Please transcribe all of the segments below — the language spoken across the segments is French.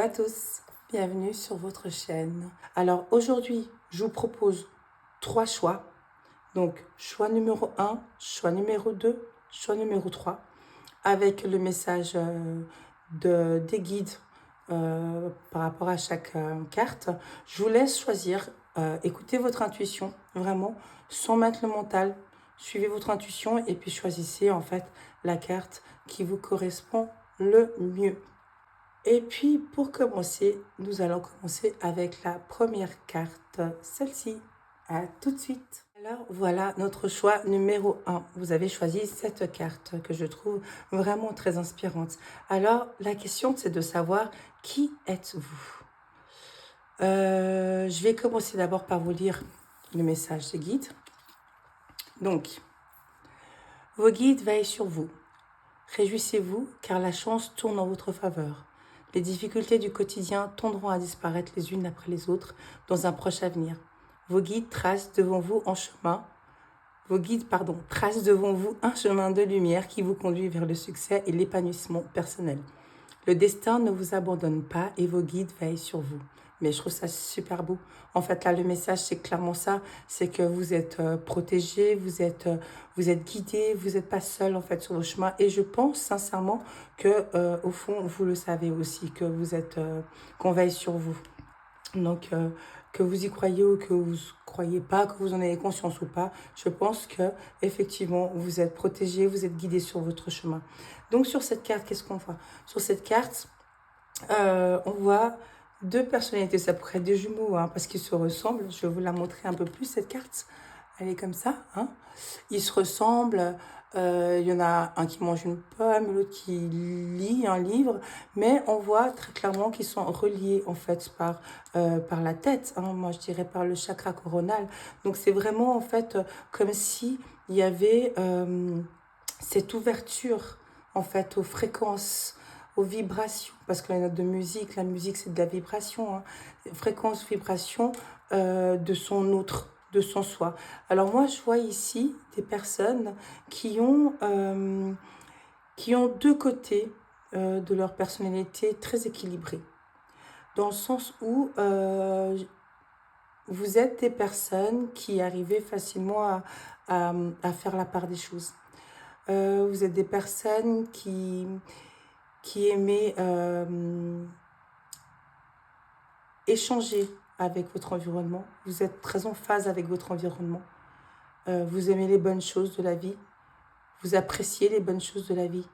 à tous, bienvenue sur votre chaîne. Alors aujourd'hui, je vous propose 3 choix. Donc choix numéro 1, choix numéro 2, choix numéro 3, avec le message des guides par rapport à chaque carte. Je vous laisse choisir, écoutez votre intuition, vraiment, sans mettre le mental. Suivez votre intuition et puis choisissez en fait la carte qui vous correspond le mieux. Et puis, pour commencer, nous allons commencer avec la première carte, celle-ci. À tout de suite. Alors, voilà notre choix numéro 1. Vous avez choisi cette carte que je trouve vraiment très inspirante. Alors, la question, c'est de savoir qui êtes-vous. Je vais commencer d'abord par vous lire le message des guides. Donc, vos guides veillent sur vous. Réjouissez-vous, car la chance tourne en votre faveur. Les difficultés du quotidien tendront à disparaître les unes après les autres dans un proche avenir. Vos guides tracent devant vous tracent devant vous un chemin de lumière qui vous conduit vers le succès et l'épanouissement personnel. Le destin ne vous abandonne pas et vos guides veillent sur vous. Mais je trouve ça super beau. En fait, là, le message, c'est clairement ça. C'est que vous êtes protégé, vous êtes guidé, vous n'êtes pas seul, en fait, sur vos chemins. Et je pense sincèrement que, au fond, vous le savez aussi, que vous êtes, qu'on veille sur vous. Donc, que vous y croyez ou que vous ne croyez pas, que vous en ayez conscience ou pas, je pense que effectivement vous êtes protégé, vous êtes guidé sur votre chemin. Donc, sur cette carte, qu'est-ce qu'on voit? Sur cette carte, on voit deux personnalités. Ça pourrait être des jumeaux, hein, parce qu'ils se ressemblent. Je vais vous la montrer un peu plus, cette carte. Elle est comme ça. Hein. Ils se ressemblent. Il y en a un qui mange une pomme, l'autre qui lit un livre. Mais on voit très clairement qu'ils sont reliés, en fait, par la tête. Hein, moi, je dirais par le chakra coronal. Donc, c'est vraiment, en fait, comme si il y avait cette ouverture, en fait, aux fréquences, aux vibrations, parce que la musique c'est de la vibration, hein. Fréquence, vibration de son autre, de son soi. Alors moi je vois ici des personnes qui ont deux côtés de leur personnalité très équilibrés, dans le sens où vous êtes des personnes qui arrivez facilement à faire la part des choses. Vous êtes des personnes qui aimez échanger avec votre environnement. Vous êtes très en phase avec votre environnement. Vous aimez les bonnes choses de la vie. Vous appréciez les bonnes choses de la vie.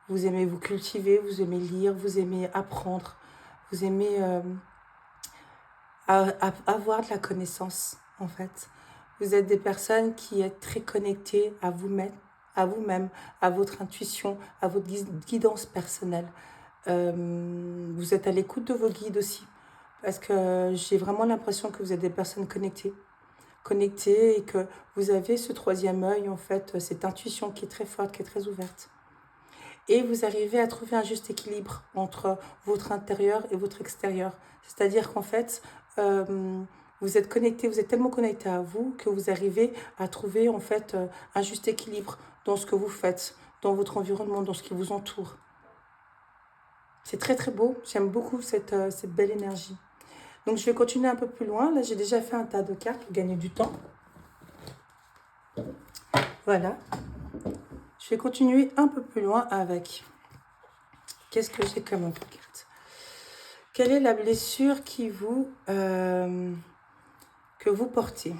Vous aimez vous cultiver, vous aimez lire, vous aimez apprendre. Vous aimez avoir de la connaissance, en fait. Vous êtes des personnes qui êtes très connectées à vous-même, à votre intuition, à votre guidance personnelle. Vous êtes à l'écoute de vos guides aussi, parce que j'ai vraiment l'impression que vous êtes des personnes connectées et que vous avez ce troisième œil, en fait, cette intuition qui est très forte, qui est très ouverte. Et vous arrivez à trouver un juste équilibre entre votre intérieur et votre extérieur. C'est-à-dire qu'en fait, vous êtes connecté, vous êtes tellement connecté à vous que vous arrivez à trouver en fait un juste équilibre dans ce que vous faites, dans votre environnement, dans ce qui vous entoure. C'est très très beau, j'aime beaucoup cette belle énergie. Donc je vais continuer un peu plus loin. Là j'ai déjà fait un tas de cartes pour gagner du temps. Voilà. Je vais continuer un peu plus loin avec... Qu'est-ce que j'ai comme autre carte? Quelle est la blessure que vous portez?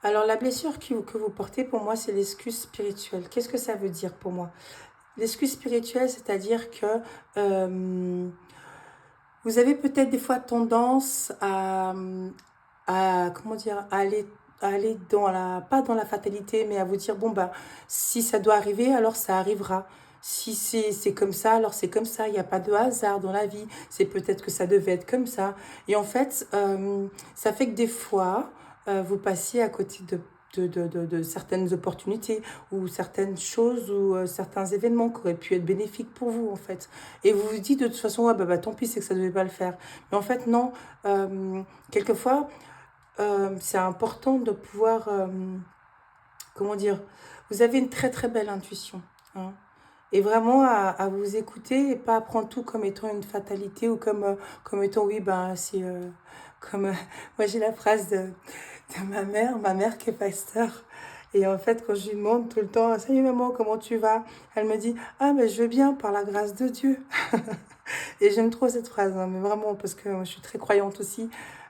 Alors la blessure que vous portez, pour moi, c'est l'excuse spirituelle. Qu'est-ce que ça veut dire pour moi? L'excuse spirituelle, c'est-à-dire que vous avez peut-être des fois tendance comment dire, à aller dans pas dans la fatalité, mais à vous dire, bon, bah, si ça doit arriver, alors ça arrivera. Si c'est comme ça, alors c'est comme ça. Il n'y a pas de hasard dans la vie. C'est peut-être que ça devait être comme ça. Et en fait, ça fait que des fois, vous passez à côté de certaines opportunités ou certaines choses ou certains événements qui auraient pu être bénéfiques pour vous, en fait. Et vous vous dites de toute façon, ouais, bah, tant pis, c'est que ça ne devait pas le faire. Mais en fait, non. Quelquefois, c'est important de pouvoir, comment dire, vous avez une très très belle intuition, hein. et vraiment à vous écouter et pas à prendre tout comme étant une fatalité ou comme étant, oui, ben, c'est comme, moi j'ai la phrase de ma mère qui est pasteur. Et en fait, quand je lui demande tout le temps, salut maman, comment tu vas? Elle me dit, ah, mais je vais bien par la grâce de Dieu. Et j'aime trop cette phrase, hein, mais vraiment, parce que moi, je suis très croyante aussi.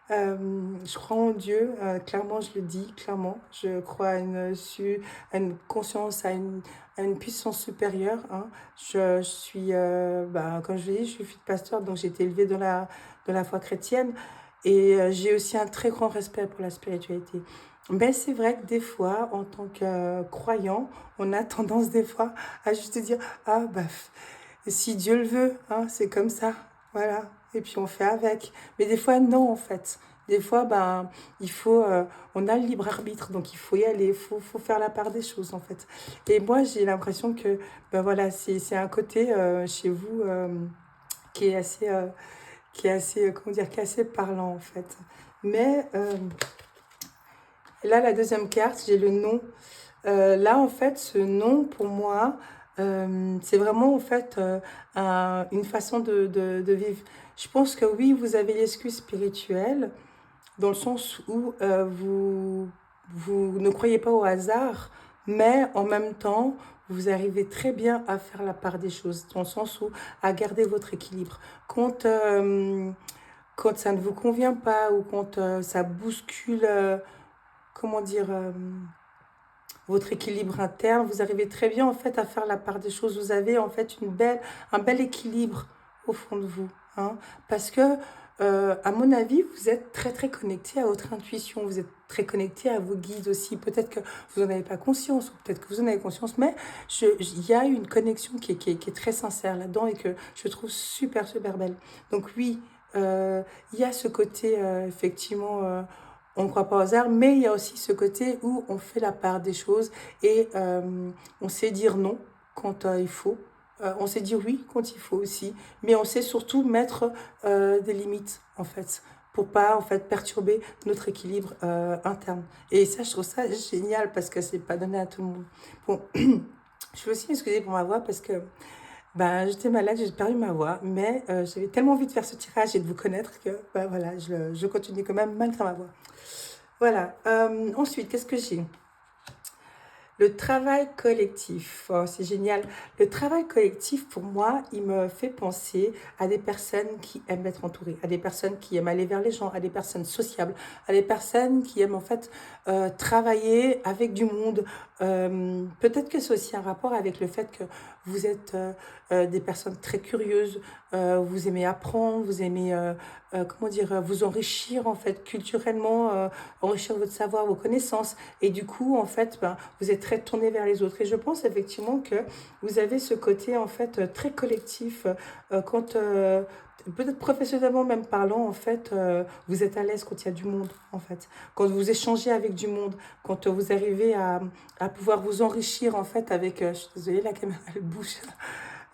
Je crois en Dieu, clairement, je le dis, clairement. Je crois à une conscience, à une puissance supérieure. Hein. Je suis, bah, comme je l'ai dit, je suis fille de pasteur, donc j'ai été élevée dans la foi chrétienne. Et j'ai aussi un très grand respect pour la spiritualité. Mais c'est vrai que des fois, en tant que croyant, on a tendance des fois à juste dire, ah, bah, si Dieu le veut, hein, c'est comme ça, voilà. Et puis on fait avec. Mais des fois, non, en fait. Des fois, ben, il faut, on a le libre arbitre, donc il faut y aller, faut faire la part des choses, en fait. Et moi, j'ai l'impression que, ben voilà, c'est un côté chez vous qui est assez, comment dire, qui est assez parlant, en fait. Mais là, la deuxième carte, j'ai le nom. Là, en fait, ce nom, pour moi, c'est vraiment, en fait, une façon de vivre. Je pense que oui, vous avez l'excuse spirituelle, dans le sens où vous ne croyez pas au hasard, mais en même temps, vous arrivez très bien à faire la part des choses, dans le sens où à garder votre équilibre. Quand ça ne vous convient pas ou quand ça bouscule, comment dire, votre équilibre interne, vous arrivez très bien en fait à faire la part des choses. Vous avez en fait un bel équilibre au fond de vous. Hein, parce que, à mon avis, vous êtes très très connecté à votre intuition, vous êtes très connecté à vos guides aussi. Peut-être que vous n'en avez pas conscience, ou peut-être que vous en avez conscience, mais il y a une connexion qui est très sincère là-dedans et que je trouve super super belle. Donc oui, il y a ce côté effectivement on ne croit pas au hasard, mais il y a aussi ce côté où on fait la part des choses et on sait dire non quand il faut. On sait dire oui quand il faut aussi, mais on sait surtout mettre des limites en fait pour pas en fait perturber notre équilibre interne. Et ça, je trouve ça génial parce que c'est pas donné à tout le monde. Bon, je veux aussi m'excuser pour ma voix parce que bah, j'étais malade, j'ai perdu ma voix, mais j'avais tellement envie de faire ce tirage et de vous connaître que bah, voilà, je continue quand même malgré ma voix. Voilà. Ensuite, qu'est-ce que j'ai? Le travail collectif, oh, c'est génial. Le travail collectif, pour moi, il me fait penser à des personnes qui aiment être entourées, à des personnes qui aiment aller vers les gens, à des personnes sociables, à des personnes qui aiment en fait travailler avec du monde. Peut-être que c'est aussi un rapport avec le fait que vous êtes des personnes très curieuses, vous aimez apprendre, vous aimez, comment dire, vous enrichir en fait culturellement, enrichir votre savoir, vos connaissances. Et du coup, en fait, ben, vous êtes très tourné vers les autres. Et je pense effectivement que vous avez ce côté, en fait, très collectif. Quand, peut-être professionnellement même parlant, en fait, vous êtes à l'aise quand il y a du monde, en fait. Quand vous échangez avec du monde, quand vous arrivez à pouvoir vous enrichir, en fait, avec, je suis désolée, la caméra, elle bouge,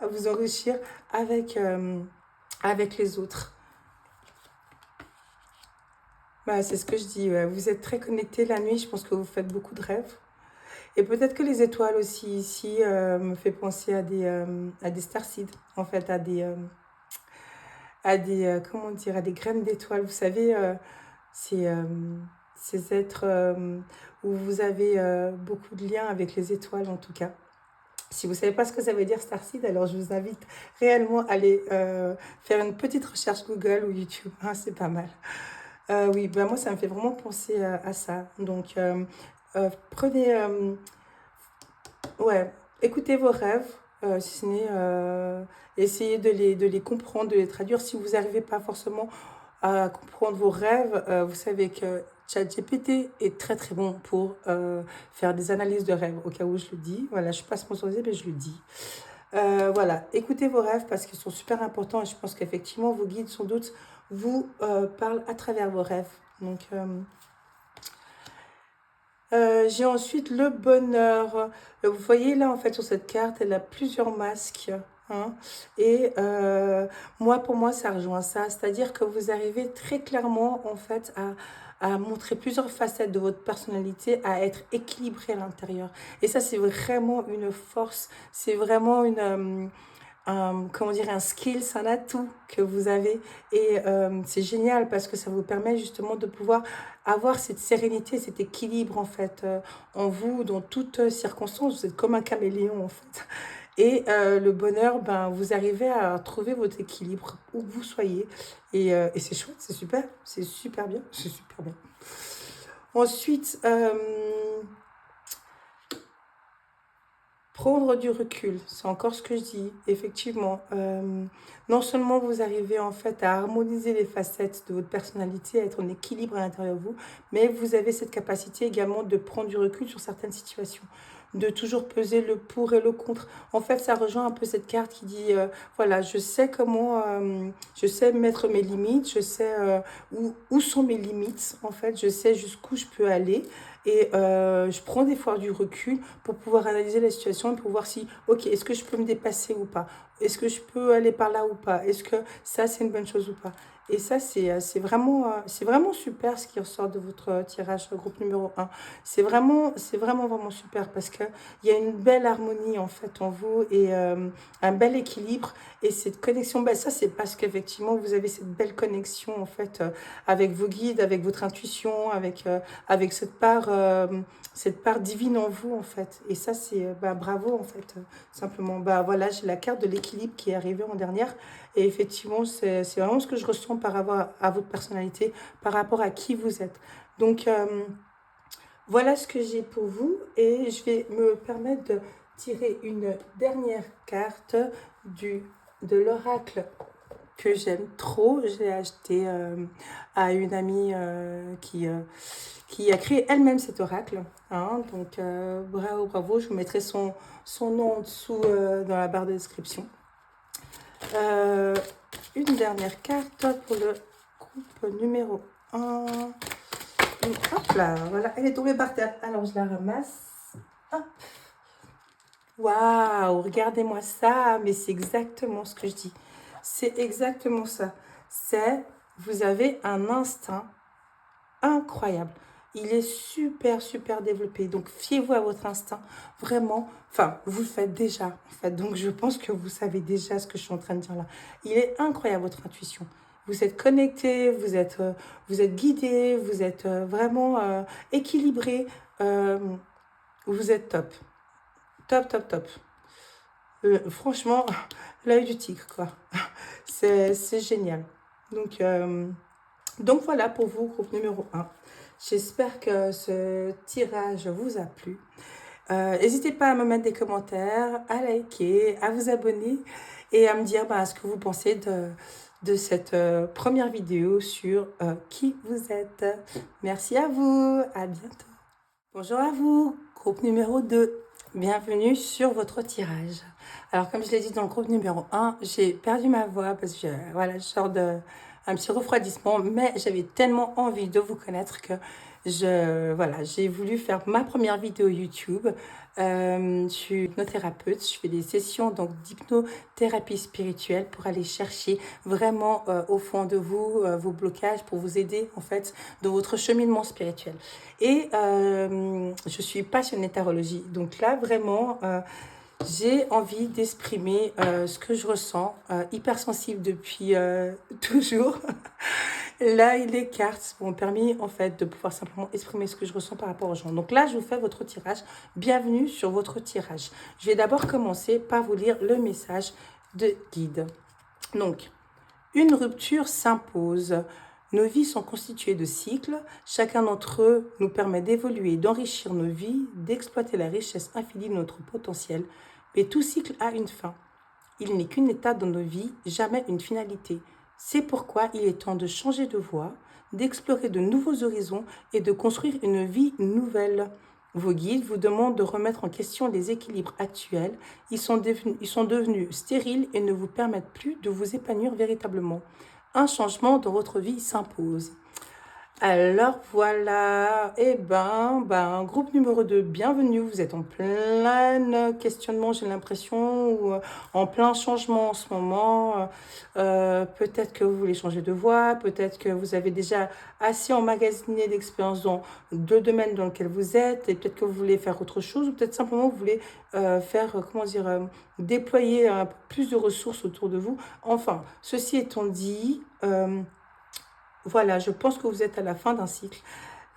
à vous enrichir avec, avec les autres. Bah, c'est ce que je dis, ouais. Vous êtes très connecté la nuit, je pense que vous faites beaucoup de rêves. Et peut-être que les étoiles aussi ici me fait penser à des starseeds, en fait, comment dire, à des graines d'étoiles. Vous savez, c'est ces êtres où vous avez beaucoup de liens avec les étoiles, en tout cas. Si vous ne savez pas ce que ça veut dire starseed, alors je vous invite réellement à aller faire une petite recherche Google ou YouTube. Hein, c'est pas mal. Oui, ben moi, ça me fait vraiment penser à ça. Donc, prenez... ouais, écoutez vos rêves, si ce n'est... essayez de les comprendre, de les traduire. Si vous n'arrivez pas forcément à comprendre vos rêves, vous savez que ChatGPT est très très bon pour faire des analyses de rêves, au cas où je le dis. Voilà, je ne suis pas sponsorisée, mais je le dis. Voilà, écoutez vos rêves parce qu'ils sont super importants et je pense qu'effectivement, vos guides, sans doute, vous parlent à travers vos rêves. Donc, j'ai ensuite le bonheur. Vous voyez là, en fait, sur cette carte, elle a plusieurs masques. hein. Et moi, pour moi, ça rejoint ça. C'est-à-dire que vous arrivez très clairement, en fait, à montrer plusieurs facettes de votre personnalité, à être équilibré à l'intérieur. Et ça, c'est vraiment une force. C'est vraiment comment dire, un skill, c'est un atout que vous avez. Et c'est génial parce que ça vous permet justement de pouvoir avoir cette sérénité, cet équilibre en fait en vous dans toutes circonstances. Vous êtes comme un caméléon en fait. Et le bonheur, ben, vous arrivez à trouver votre équilibre où que vous soyez. Et c'est chouette, c'est super bien, c'est super bien. Ensuite, prendre du recul, c'est encore ce que je dis, effectivement. Non seulement vous arrivez en fait à harmoniser les facettes de votre personnalité, à être en équilibre à l'intérieur de vous, mais vous avez cette capacité également de prendre du recul sur certaines situations, de toujours peser le pour et le contre. En fait, ça rejoint un peu cette carte qui dit, voilà, je sais comment, je sais mettre mes limites, je sais où sont mes limites, en fait, je sais jusqu'où je peux aller. Et je prends des fois du recul pour pouvoir analyser la situation et pour voir si, ok, est-ce que je peux me dépasser ou pas? Est-ce que je peux aller par là ou pas? Est-ce que ça, c'est une bonne chose ou pas? Et ça, c'est vraiment super ce qui ressort de votre tirage groupe numéro un. Vraiment super parce qu'il y a une belle harmonie en fait en vous et un bel équilibre. Et cette connexion, ben, ça, c'est parce qu'effectivement, vous avez cette belle connexion en fait avec vos guides, avec votre intuition, avec cette part divine en vous, en fait. Et ça, c'est bah, bravo, en fait, simplement. Bah, voilà, j'ai la carte de l'équilibre qui est arrivée en dernière. Et effectivement, c'est vraiment ce que je ressens par rapport à votre personnalité, par rapport à qui vous êtes. Donc, voilà ce que j'ai pour vous. Et je vais me permettre de tirer une dernière carte de l'oracle que j'aime trop. Je l'ai acheté à une amie qui a créé elle-même cet oracle. Hein. Donc, bravo, bravo. Je vous mettrai son nom en dessous dans la barre de description. Une dernière carte pour le groupe numéro 1. Hop là, voilà, elle est tombée par terre. Alors, je la ramasse. Hop. Waouh, regardez-moi ça. Mais c'est exactement ce que je dis. C'est exactement ça. Vous avez un instinct incroyable. Il est super développé. Donc, fiez-vous à votre instinct. Vraiment, enfin, vous le faites déjà, en fait. Donc, je pense que vous savez déjà ce que je suis en train de dire là. Il est incroyable, votre intuition. Vous êtes connecté, vous êtes guidé, vous êtes vraiment équilibré. Vous êtes top. Top. Franchement, l'œil du tigre, quoi. C'est génial. Donc voilà pour vous, groupe numéro 1. J'espère que ce tirage vous a plu. N'hésitez pas à me mettre des commentaires, à liker, à vous abonner et à me dire ce que vous pensez de cette première vidéo sur qui vous êtes. Merci à vous, à bientôt. Bonjour à vous, groupe numéro 2. Bienvenue sur votre tirage. Alors, comme je l'ai dit dans le groupe numéro 1, j'ai perdu ma voix parce que voilà, je sors d'un petit refroidissement, mais j'avais tellement envie de vous connaître que j'ai voulu faire ma première vidéo YouTube. Je suis hypnothérapeute, je fais des sessions d'hypnothérapie spirituelle pour aller chercher vraiment au fond de vous vos blocages pour vous aider en fait dans votre cheminement spirituel. Et je suis passionnée de tarologie. Donc là, vraiment, j'ai envie d'exprimer ce que je ressens, hypersensible depuis toujours. Là, les cartes m'ont permis en fait de pouvoir simplement exprimer ce que je ressens par rapport aux gens. Donc là, je vous fais votre tirage. Bienvenue sur votre tirage. Je vais d'abord commencer par vous lire le message de guide. Donc, une rupture s'impose. Nos vies sont constituées de cycles. Chacun d'entre eux nous permet d'évoluer, d'enrichir nos vies, d'exploiter la richesse infinie de notre potentiel. Mais tout cycle a une fin. Il n'est qu'une étape dans nos vies, jamais une finalité. C'est pourquoi il est temps de changer de voie, d'explorer de nouveaux horizons et de construire une vie nouvelle. Vos guides vous demandent de remettre en question les équilibres actuels. Ils sont devenus stériles et ne vous permettent plus de vous épanouir véritablement. Un changement dans votre vie s'impose. Alors voilà, groupe numéro 2, bienvenue, vous êtes en plein questionnement, j'ai l'impression, ou en plein changement en ce moment. Peut-être que vous voulez changer de voie, peut-être que vous avez déjà assez emmagasiné d'expérience dans deux domaines dans lesquels vous êtes, et peut-être que vous voulez faire autre chose, ou peut-être simplement vous voulez déployer un peu plus de ressources autour de vous. Enfin, ceci étant dit, voilà, je pense que vous êtes à la fin d'un cycle.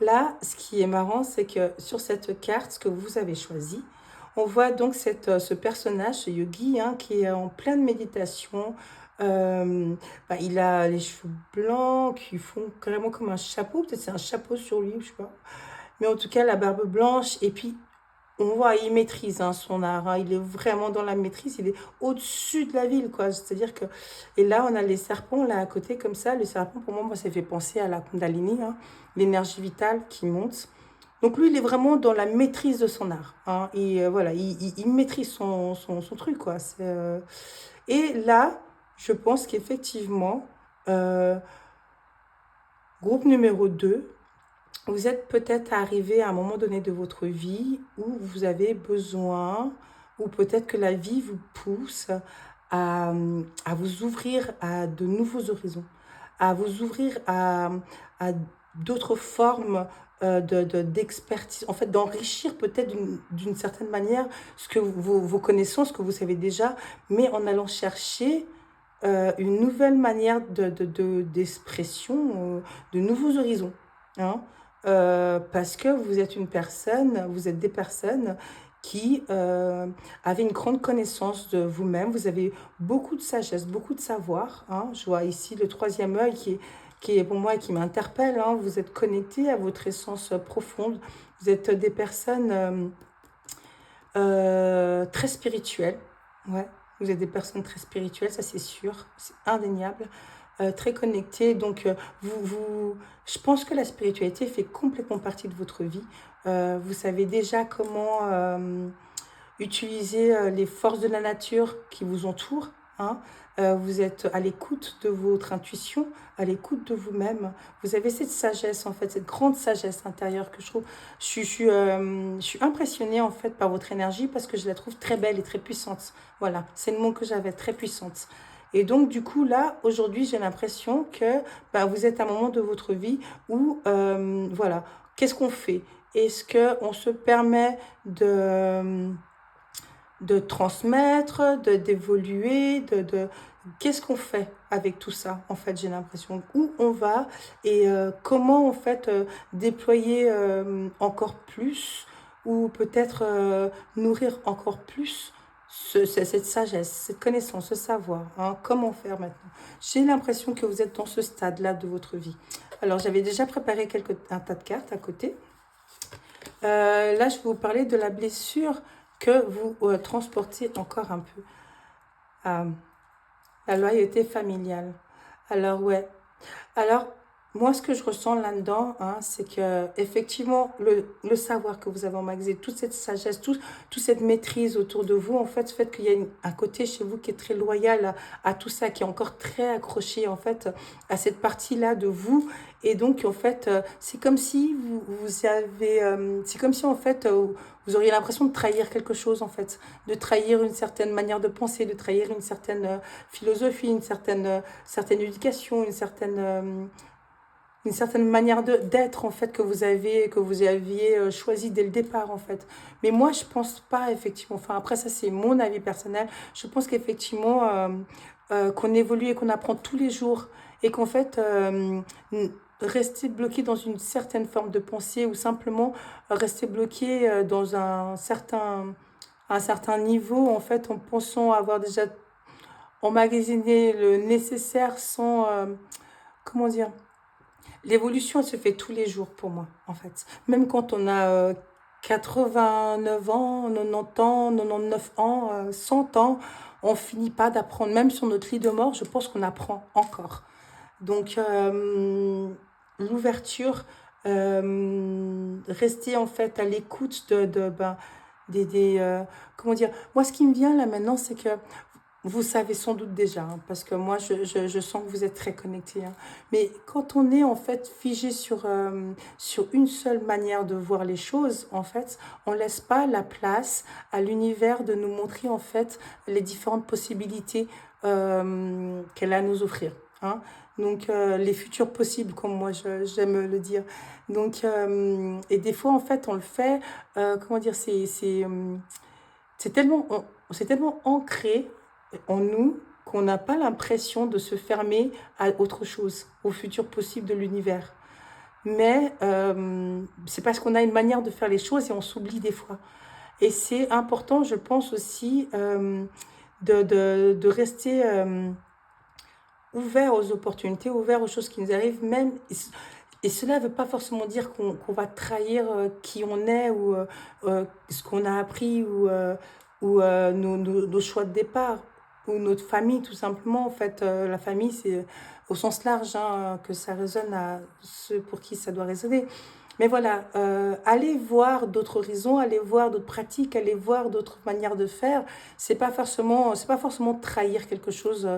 Là, ce qui est marrant, c'est que sur cette carte que vous avez choisie, on voit donc ce personnage, ce yogi, hein, qui est en pleine méditation. Il a les cheveux blancs qui font carrément comme un chapeau. Peut-être c'est un chapeau sur lui, je sais pas. Mais en tout cas, la barbe blanche. Et puis, on voit, il maîtrise hein, son art. Hein. Il est vraiment dans la maîtrise. Il est au-dessus de la ville, quoi. C'est-à-dire que... Et là, on a les serpents, là, à côté, comme ça. Le serpent, pour moi, ça fait penser à la Kundalini, hein, l'énergie vitale qui monte. Donc, lui, il est vraiment dans la maîtrise de son art. Hein. Et voilà, il maîtrise son truc, quoi. Et là, je pense qu'effectivement, euh, groupe numéro 2. Vous êtes peut-être arrivé à un moment donné de votre vie où vous avez besoin, ou peut-être que la vie vous pousse à vous ouvrir à de nouveaux horizons, à vous ouvrir à d'autres formes d'expertise, en fait d'enrichir peut-être d'une certaine manière ce que vos connaissances que vous savez déjà, mais en allant chercher une nouvelle manière d'expression, de nouveaux horizons. Hein. Parce que vous êtes des personnes qui avez une grande connaissance de vous-même, vous avez beaucoup de sagesse, beaucoup de savoir. Hein. Je vois ici le troisième œil qui est pour moi qui m'interpelle. Hein. Vous êtes connecté à votre essence profonde, vous êtes des personnes très spirituelles. Ouais. Vous êtes des personnes très spirituelles, ça c'est sûr, c'est indéniable. Très connectées. Donc, je pense que la spiritualité fait complètement partie de votre vie. Vous savez déjà comment utiliser les forces de la nature qui vous entourent. Hein. Vous êtes à l'écoute de votre intuition, à l'écoute de vous-même. Vous avez cette sagesse, en fait, cette grande sagesse intérieure que je trouve. Je suis impressionnée, en fait, par votre énergie parce que je la trouve très belle et très puissante. Voilà, c'est le mot que j'avais, très puissante. Et donc, du coup, là, aujourd'hui, j'ai l'impression que vous êtes à un moment de votre vie où, voilà, qu'est-ce qu'on fait? Est-ce qu'on se permet de transmettre, d'évoluer, qu'est-ce qu'on fait avec tout ça, en fait, j'ai l'impression, où on va et comment, en fait, déployer encore plus ou peut-être nourrir encore plus cette sagesse, cette connaissance, ce savoir, hein, comment faire maintenant. J'ai l'impression que vous êtes dans ce stade-là de votre vie. Alors, j'avais déjà préparé un tas de cartes à côté. Là, je vais vous parler de la blessure que vous transportez encore un peu. Euh, la loyauté familiale. Alors, ouais. Alors, moi, ce que je ressens là-dedans, hein, c'est que effectivement, le savoir que vous avez emmagasiné, toute cette sagesse, toute cette maîtrise autour de vous, en fait qu'il y a un côté chez vous qui est très loyal à tout ça, qui est encore très accroché, en fait, à cette partie-là de vous. Et donc, en fait, c'est comme si c'est comme si, en fait, vous auriez l'impression de trahir quelque chose, en fait, de trahir une certaine manière de penser, de trahir une certaine philosophie, certaine éducation, une certaine manière d'être en fait que vous aviez choisi dès le départ en fait. Mais moi je pense pas effectivement. Enfin après ça c'est mon avis personnel. Je pense qu'effectivement qu'on évolue et qu'on apprend tous les jours et qu'en fait rester bloqué dans une certaine forme de pensée ou simplement rester bloqué dans un certain niveau en fait en pensant avoir déjà emmagasiner le nécessaire sans... comment dire. L'évolution, elle se fait tous les jours pour moi, en fait. Même quand on a 89 ans, 90 ans, 99 ans, 100 ans, on finit pas d'apprendre. Même sur notre lit de mort, je pense qu'on apprend encore. Donc, l'ouverture, rester en fait à l'écoute comment dire. Moi, ce qui me vient là maintenant, c'est que vous savez sans doute déjà, hein, parce que moi, je sens que vous êtes très connectés. Hein. Mais quand on est en fait figé sur une seule manière de voir les choses, en fait, on ne laisse pas la place à l'univers de nous montrer en fait les différentes possibilités qu'elle a à nous offrir. Hein. Donc, les futurs possibles, comme moi j'aime le dire. Donc, et des fois, en fait, on le fait, comment dire, c'est tellement, c'est tellement ancré en nous qu'on n'a pas l'impression de se fermer à autre chose, au futur possible de l'univers. Mais c'est parce qu'on a une manière de faire les choses et on s'oublie des fois. Et c'est important, je pense aussi, de rester ouvert aux opportunités, ouvert aux choses qui nous arrivent, même. Et cela ne veut pas forcément dire qu'on va trahir qui on est ou ce qu'on a appris ou nos choix de départ ou notre famille tout simplement. En fait, la famille, c'est au sens large hein, que ça résonne à ceux pour qui ça doit résonner. Mais voilà, allez voir d'autres horizons, allez voir d'autres pratiques, allez voir d'autres manières de faire. C'est pas forcément trahir quelque chose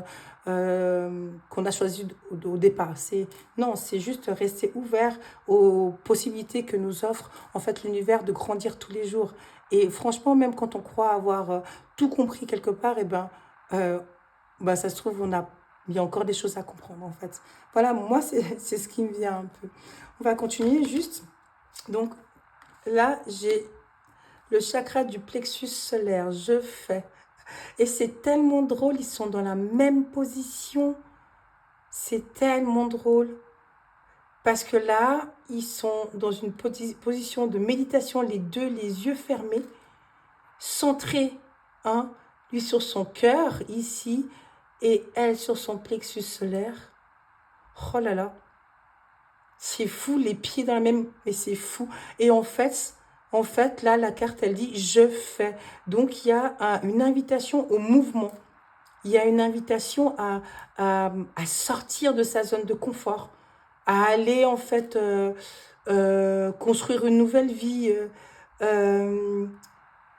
qu'on a choisi au départ. Non, c'est juste rester ouvert aux possibilités que nous offre en fait l'univers de grandir tous les jours. Et franchement, même quand on croit avoir tout compris quelque part, et euh, ça se trouve, il y a encore des choses à comprendre en fait. Voilà, moi, c'est ce qui me vient un peu. On va continuer juste. Donc là, j'ai le chakra du plexus solaire. Je fais. Et c'est tellement drôle, ils sont dans la même position. C'est tellement drôle. Parce que là, ils sont dans une position de méditation, les deux, les yeux fermés, centrés. Hein, lui sur son cœur, ici, et elle sur son plexus solaire. Oh là là. C'est fou, les pieds dans la même... Mais c'est fou. Et en fait, là, la carte, elle dit « je fais ». Donc, il y a une invitation au mouvement. Il y a une invitation à sortir de sa zone de confort, à aller, en fait, construire une nouvelle vie.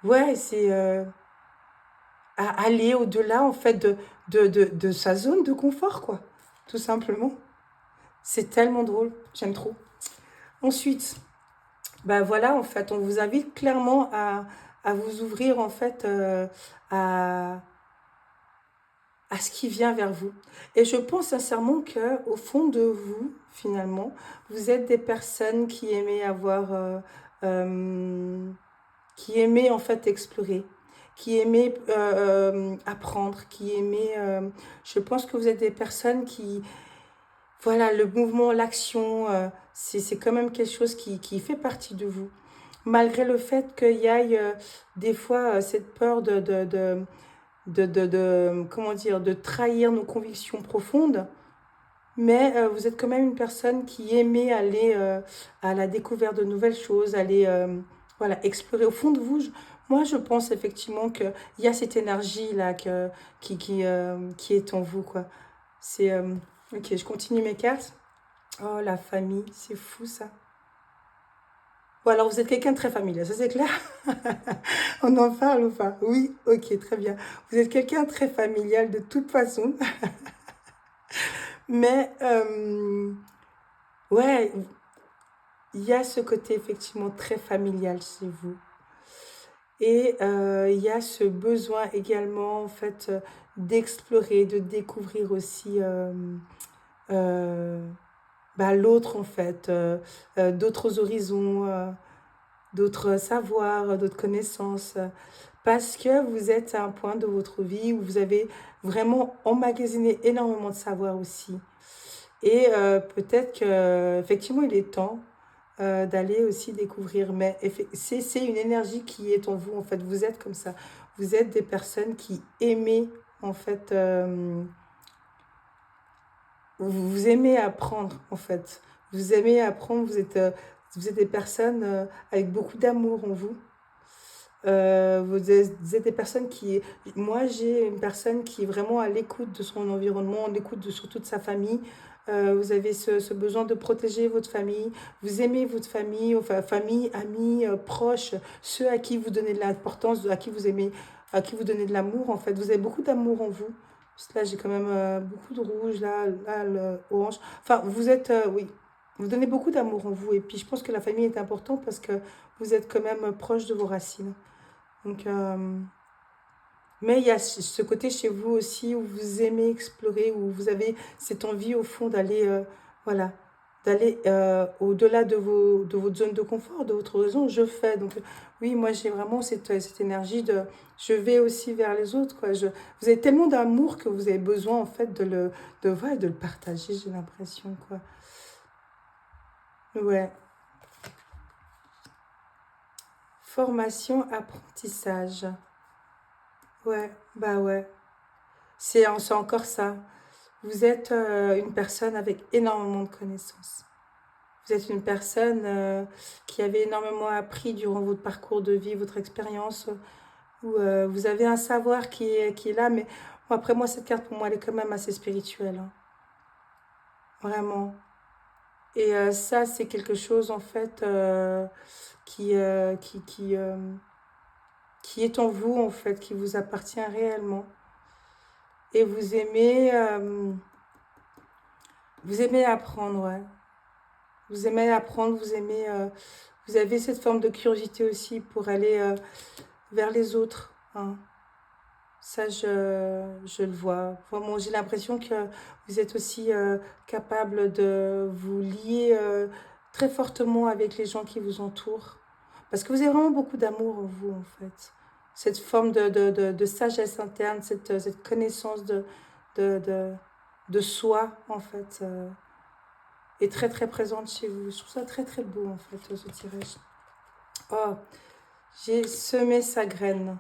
Ouais, c'est à aller au-delà, en fait, de sa zone de confort, quoi. Tout simplement. C'est tellement drôle. J'aime trop. Ensuite, ben voilà, en fait, on vous invite clairement à vous ouvrir, en fait, à ce qui vient vers vous. Et je pense sincèrement que au fond de vous, finalement, vous êtes des personnes qui aimaient avoir, qui aimaient, en fait, explorer, qui aimaient apprendre, qui aimaient... je pense que vous êtes des personnes qui... Voilà, le mouvement, l'action, c'est quand même quelque chose qui fait partie de vous. Malgré le fait qu'il y ait des fois cette peur comment dire, de trahir nos convictions profondes, mais vous êtes quand même une personne qui aimait aller à la découverte de nouvelles choses, aller voilà, explorer au fond de vous. Moi, je pense effectivement qu'il y a cette énergie-là qui est en vous, quoi. C'est... ok, je continue mes cartes. Oh, la famille, c'est fou ça. Bon, alors vous êtes quelqu'un de très familial, ça c'est clair. On en parle ou pas? Oui, ok, très bien. Vous êtes quelqu'un de très familial de toute façon. Mais, ouais, il y a ce côté effectivement très familial chez vous. Et il y a ce besoin également, en fait, d'explorer, de découvrir aussi euh, l'autre, en fait, d'autres horizons, d'autres savoirs, d'autres connaissances, parce que vous êtes à un point de votre vie où vous avez vraiment emmagasiné énormément de savoir aussi. Et peut-être que effectivement il est temps d'aller aussi découvrir. Mais c'est une énergie qui est en vous, en fait. Vous êtes comme ça. Vous êtes des personnes qui aimez, en fait, vous aimez apprendre, en fait. Vous aimez apprendre, vous êtes des personnes avec beaucoup d'amour en vous. Vous êtes des personnes qui... Moi, j'ai une personne qui est vraiment à l'écoute de son environnement, à l'écoute surtout de sa famille. Vous avez ce besoin de protéger votre famille. Vous aimez votre famille, enfin, famille, amis, proches, ceux à qui vous donnez de l'importance, à qui vous aimez à qui vous donnez de l'amour, en fait. Vous avez beaucoup d'amour en vous. Parce que là, j'ai quand même beaucoup de rouge, là, le orange. Enfin, vous êtes, oui, vous donnez beaucoup d'amour en vous. Et puis, je pense que la famille est importante parce que vous êtes quand même proche de vos racines. Donc, mais il y a ce côté chez vous aussi où vous aimez explorer, où vous avez cette envie au fond d'aller, voilà, d'aller au-delà de votre zone de confort, de votre horizon. Je fais. Donc, oui, moi, j'ai vraiment cette énergie de, je vais aussi vers les autres, quoi. Vous avez tellement d'amour que vous avez besoin, en fait, ouais, de le partager, j'ai l'impression, quoi. Ouais. Formation, apprentissage. Ouais, bah ouais. C'est encore ça. Vous êtes une personne avec énormément de connaissances. Vous êtes une personne qui avait énormément appris durant votre parcours de vie, votre expérience, où vous avez un savoir qui est là. Mais bon, après moi, cette carte, pour moi, elle est quand même assez spirituelle, hein. Vraiment. Et ça, c'est quelque chose, en fait, qui, euh, qui, qui, euh, qui est en vous, en fait, qui vous appartient réellement. Et vous aimez apprendre, ouais. Vous aimez apprendre, vous avez cette forme de curiosité aussi pour aller vers les autres, hein. Ça, je le vois. Vraiment, j'ai l'impression que vous êtes aussi capable de vous lier très fortement avec les gens qui vous entourent. Parce que vous avez vraiment beaucoup d'amour en vous, en fait. Cette forme de sagesse interne, cette connaissance de, de, de soi, en fait, est très, très présente chez vous. Je trouve ça très, très beau, en fait, ce tirage. Oh, j'ai semé sa graine.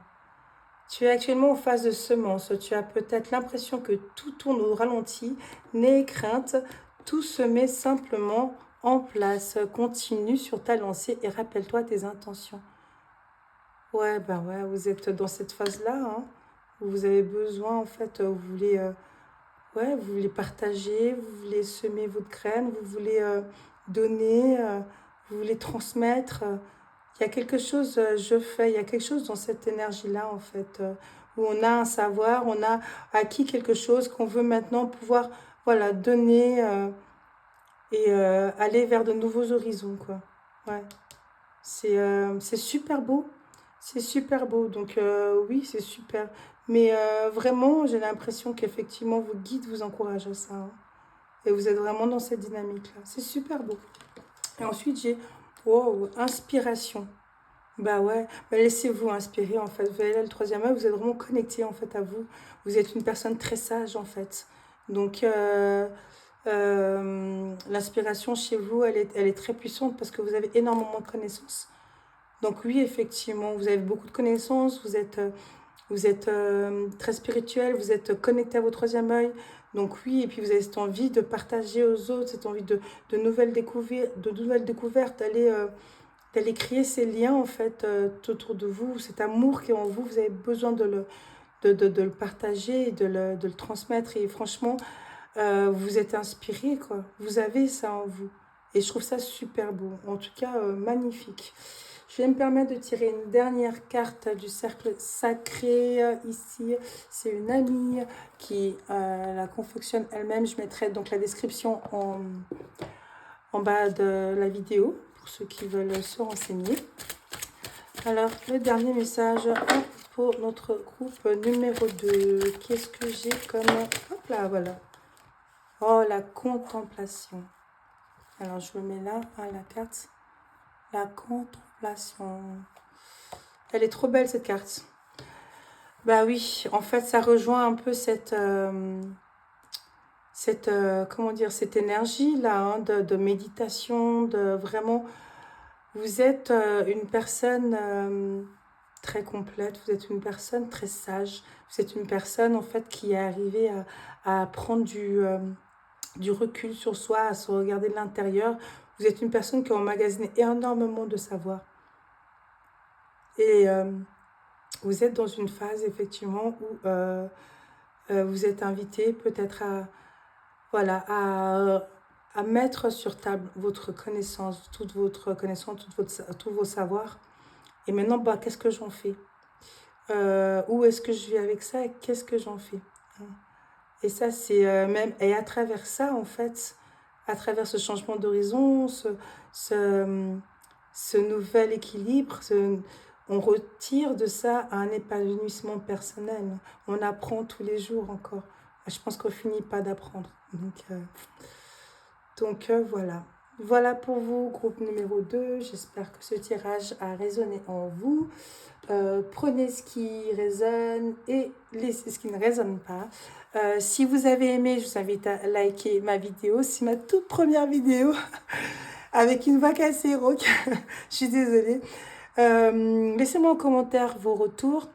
Tu es actuellement en phase de semence. Tu as peut-être l'impression que tout tourne au ralenti. N'aie crainte, tout se met simplement en place. Continue sur ta lancée et rappelle-toi tes intentions. Ouais, ben ouais, vous êtes dans cette phase-là, hein, où vous avez besoin, en fait, ouais, vous voulez partager, vous voulez semer votre graine, vous voulez donner, vous voulez transmettre. Il y a quelque chose, il y a quelque chose dans cette énergie-là, en fait, où on a un savoir, on a acquis quelque chose qu'on veut maintenant pouvoir, voilà, donner et aller vers de nouveaux horizons, quoi. Ouais, c'est super beau, c'est super beau, donc oui, c'est super. Mais vraiment, j'ai l'impression qu'effectivement, vos guides vous encouragent à ça, hein. Et vous êtes vraiment dans cette dynamique-là. C'est super beau. Et ensuite, j'ai, wow, inspiration. Bah ouais, bah laissez-vous inspirer en fait. Vous voyez là le troisième œil, vous êtes vraiment connecté en fait à vous. Vous êtes une personne très sage en fait. Donc l'inspiration chez vous, elle est très puissante parce que vous avez énormément de connaissances. Donc oui, effectivement, vous avez beaucoup de connaissances, vous êtes très spirituel, vous êtes connecté à votre troisième œil. Donc oui, et puis vous avez cette envie de partager aux autres, cette envie de nouvelles découvertes, d'aller créer ces liens en fait autour de vous, cet amour qui est en vous, vous avez besoin de le partager et de le transmettre. Et franchement, vous êtes inspiré, quoi. Vous avez ça en vous. Et je trouve ça super beau, en tout cas magnifique. Je vais me permettre de tirer une dernière carte du cercle sacré ici. C'est une amie qui la confectionne elle-même. Je mettrai donc la description en bas de la vidéo pour ceux qui veulent se renseigner. Alors, le dernier message pour notre groupe numéro 2. Qu'est-ce que j'ai comme... Hop là, voilà. Oh, la contemplation. Alors, je le mets là, à la carte. La contemplation. Elle est trop belle, cette carte. Bah oui, en fait, ça rejoint un peu comment dire, cette énergie-là, hein, de méditation, de vraiment... Vous êtes une personne très complète, vous êtes une personne très sage, vous êtes une personne en fait qui est arrivée à prendre du recul sur soi, à se regarder de l'intérieur. Vous êtes une personne qui a emmagasiné énormément de savoir. Et vous êtes dans une phase effectivement où vous êtes invité peut-être voilà, à mettre sur table votre connaissance, toute votre connaissance, tous vos savoirs. Et maintenant, bah, qu'est-ce que j'en fais? Où est-ce que je vais avec ça et qu'est-ce que j'en fais? Et ça, c'est même... Et à travers ça, en fait, à travers ce changement d'horizon, ce, ce nouvel équilibre, on retire de ça un épanouissement personnel. On apprend tous les jours encore. Je pense qu'on finit pas d'apprendre. Donc voilà. Voilà pour vous, groupe numéro 2. J'espère que ce tirage a résonné en vous. Prenez ce qui résonne et laissez ce qui ne résonne pas. Si vous avez aimé, je vous invite à liker ma vidéo. C'est ma toute première vidéo avec une voix cassée rauque. Je suis désolée. Laissez-moi en commentaire vos retours.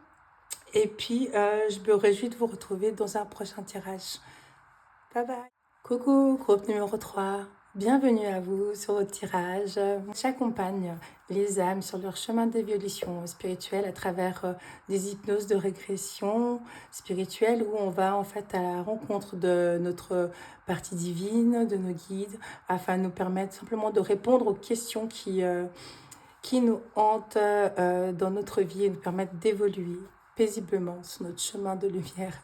Et puis, je me réjouis de vous retrouver dans un prochain tirage. Bye bye. Coucou, groupe numéro 3. Bienvenue à vous sur votre tirage. J'accompagne les âmes sur leur chemin d'évolution spirituelle à travers des hypnoses de régression spirituelle où on va en fait à la rencontre de notre partie divine, de nos guides, afin de nous permettre simplement de répondre aux questions qui nous hantent dans notre vie et nous permettent d'évoluer paisiblement sur notre chemin de lumière.